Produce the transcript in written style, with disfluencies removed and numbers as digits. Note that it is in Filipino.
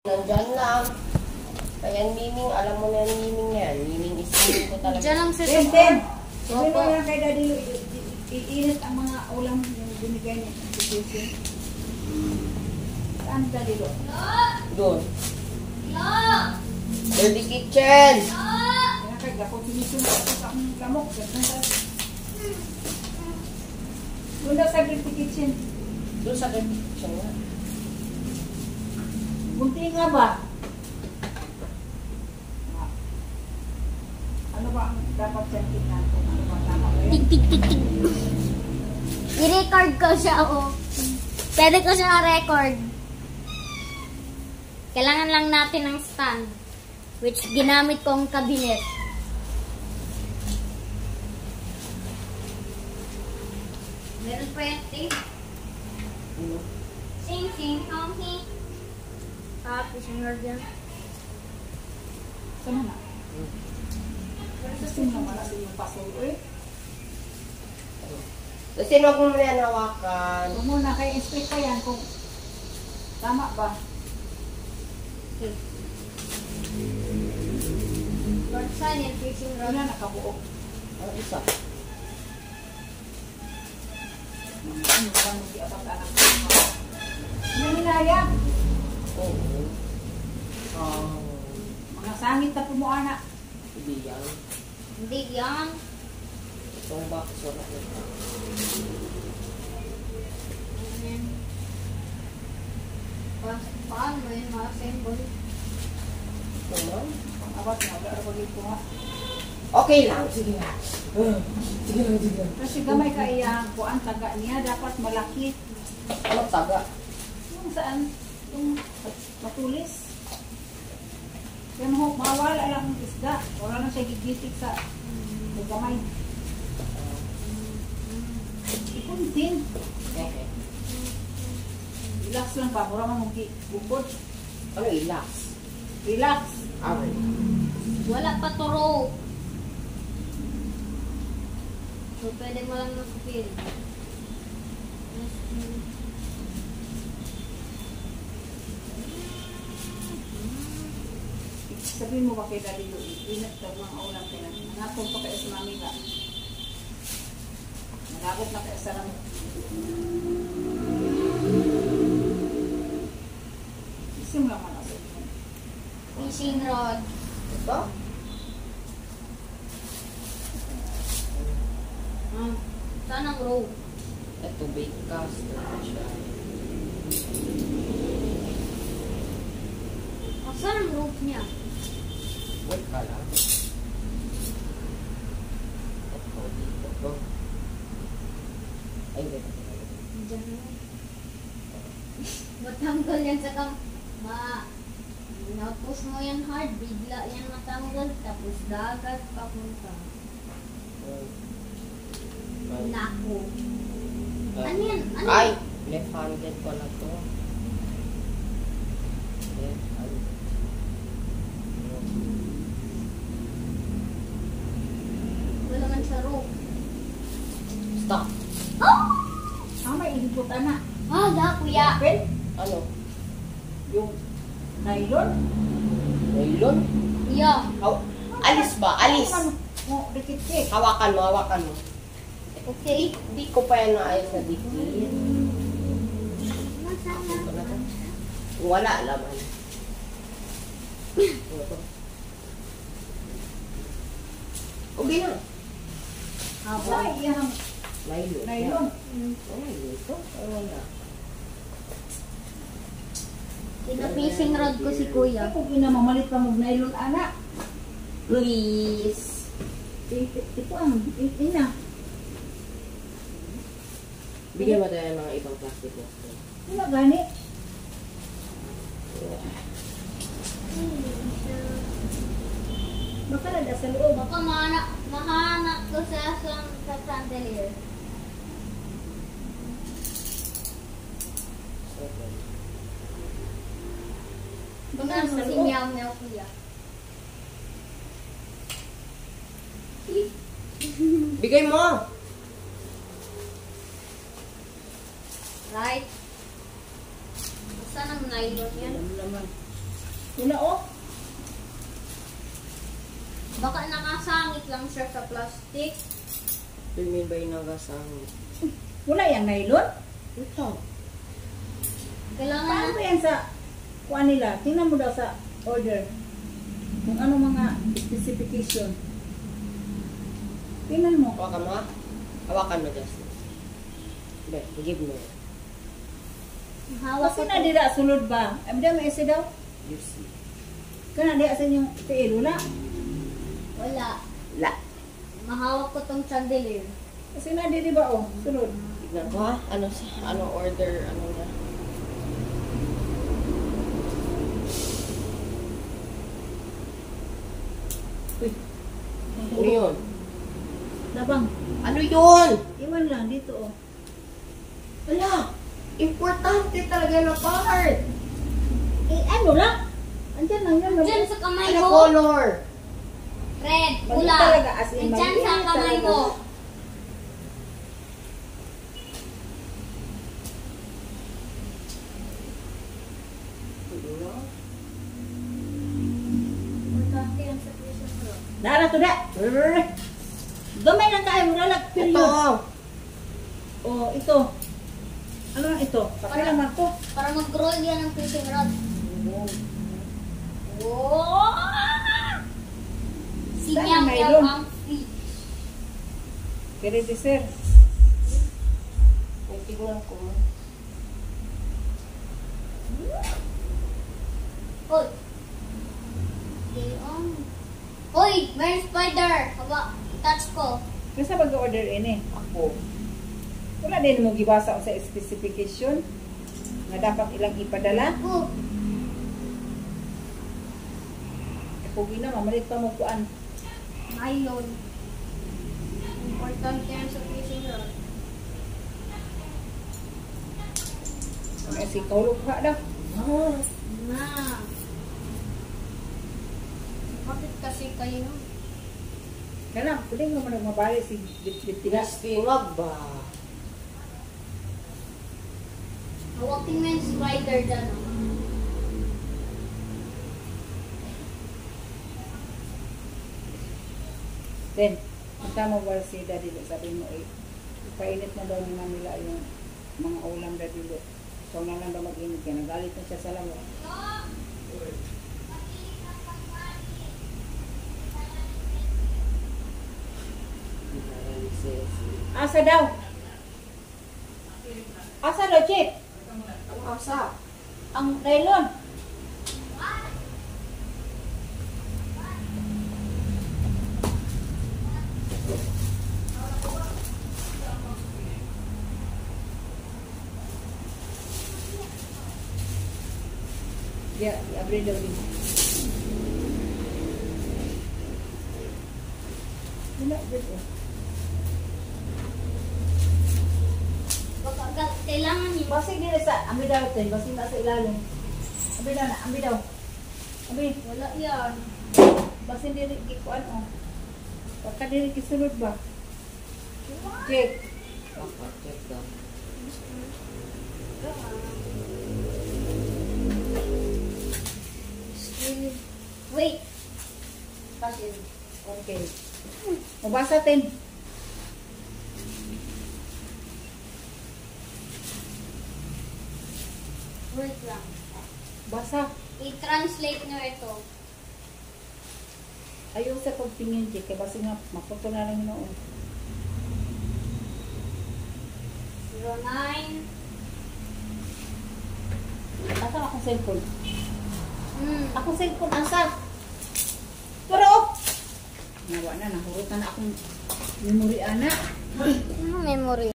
Nandyan lang. Kaya Miming, alam mo na yung Miming yan. Miming isipin ko talaga. Diyan lang sa Ten. Sabi mo lang kay Daddy Lu, iinit ang mga ulam yung binigay niya. Saan Daddy Lu? Doon. Dirty kitchen! Kaya kay Gapo, sinisunod ako sa akong lamok. Doon daw sa dirty kitchen. Doon sa dirty kitchen nga. Bunti nga ba? Ano ba ang dapat sa tingnan ko? Ano ba tama ba yun? Tik. I-record ko siya, oh. Pwede ko siya na-record. Kailangan lang natin ng stand. Which ginamit kong cabinet. Meron pa yan, ting. Sing, hong, hing. Tapos yung word yan. Saan na? Gusto mo naman natin yung pasol, eh. Kasi huwag mo muna yan hawakan. Huwag muna, kaya inspect pa yan kung tama ba. Okay. Lord sign and fishing rod. Wala nakabuo. Ano isa? Ano ba nung di-abag-anak ko? Naninaya. Oo. Mga sangit na pumuana. Hindi yan. Hindi yan. Itong box wala nito. Paano mo yun ma-assemble? Naman. Ang abot na, wala na bagay ko nga. Okay lang. Sige lang. Sige lang. Kasi gamay ka iyang kuan taga niya, dapat malaki. Ano taga? Yung saan? Yung matulis. Yan ho, mawala lang ang isda. Wala na siya gigitik sa gamay. Ikuntin. Okay. Relax lang pa, mura mong bukod. Ano relax? Relax. Aray. Wala pa turo. So, pwede mo lang nasupil. Sabihin mo ba kay Daddy Lu, inat daw mga ulam kaya nangatong pa kayo sa mami ka. Nagabot na kayo sa lamok. Isim lang man ako. Fishing rod. Ito? Saan ang rope? Ito bait cast. Ito siya. Saan ang rope niya? Wait ka lang. Ito dito. Ay, wait. Diyan na. Matanggal yan sa na-push mo yan hard, bigla yan matanggal, tapos dagat papunta. Nako. Ano yan? Ano? Ay! Left-handed pala to. Left-handed. Wala man siya rope. Stop. May iliputan na. Da, kuya. Open? Ano? Yung nylon? Nylon? Yeah. Alis ba? Alis! Mo, dikit-dikit. Hawakan mo. Okay. Hindi ko pa yan naayos na dikit. Nasaan na? Wala laman. Okay na. Sa iyang Nylon. nylon. Ay, ito. Ay, wala. Pina-fishing rod ko si kuya. Kung inamamalit pa mo nylon, anak. Please. Ito ang ina. Bigyan mo tayo ng mga ibang plastic box. Wala gani. Baka nada sa loob. Baka mahanap ko sa chandelier. Baka si meow kuya. Bigay mo! Right? Saan ang nylon yan? Alam naman. Wala oh. Baka nakasangit lang siya sa plastic. Dumin ba yung nagasangit? Wala yan nylon. Ito. Kailangan Paano ba yan sa kuha nila? Tingnan mo daw sa order. Kung ano mga specification. Tingnan mo. Hawakan mo ha? Hawakan mo, Justin. Be, give mo. hawak Kasi ko na to. dira sulod ba? Am da may isa daw. You see. Kana di asan yung tiil wala. Wala. La. Mahawak ko tong chandelier. Kasi na di ba oh, sulod. Tignan ko ha? Ano order, ano na? Uy. Ano yun? Labang. Ano yun? Iwan lang dito oh. Wala. Importante talaga na part. Eh ano lang? Andiyan lang yun. Diyan sa kamay Ano mo. color? Red, Mali pula. talaga, as in, Diyan mali sa kamay talaga. mo. Importante yan sa prison room. Dara to da. Gamay lang tayo mo lag Ito. period. Oh, ito. Ano lang ito? Papel lang man to. Para mag-roll yan ng fishing rod. Wow! Sinyang may yaw room? ang fish. Pero di sir. May tignan ko. Hoy! Hoy! May spider! Haba, touch ko. Kasi mag-order ini. Ako. Wala din mo gibasa sa specification na dapat ilang ipadala. Oh, Kung na mamalit pa mo kuan. nylon. Importante yan sa fishing rod. Ay si kaulog ka daw. Ah. Na. Bakit kasi kayo? Kana, pwedeng mo man mabali si Bitbit Justin, wag ba? Hawakin mo yung spider dyan. Then, punta mo ba si Daddy Lo, sabi mo eh, ipainit na daw ni Manila yung mga ulam Daddy Lo. So na lang daw mag-init kaya nagalit na siya sa lamo. Asa daw? Asa daw, Chick? Ang asa. Ang nylon. Ya, i-upgrade daw din. Wala, upgrade oh. Kailangan yung Basig din sa, ambi daw ito, basig na sa ilalim. Ambi daw na, ambi daw. Ambi, wala yan. basig din ikuan oh. Baka din kisulod ba? Check. Baka, check daw. Wait. Pasin. Okay. Mabasa tin. Wait lang. Basa. I-translate nyo ito. Ayaw sa pagtingin, Check. Kaya basig nga, maputo na lang noon. 09. Asa akong cellphone? Ako Akong cellphone, asa? Pero, nawa na, nahurutan na akong memory, anak. memory.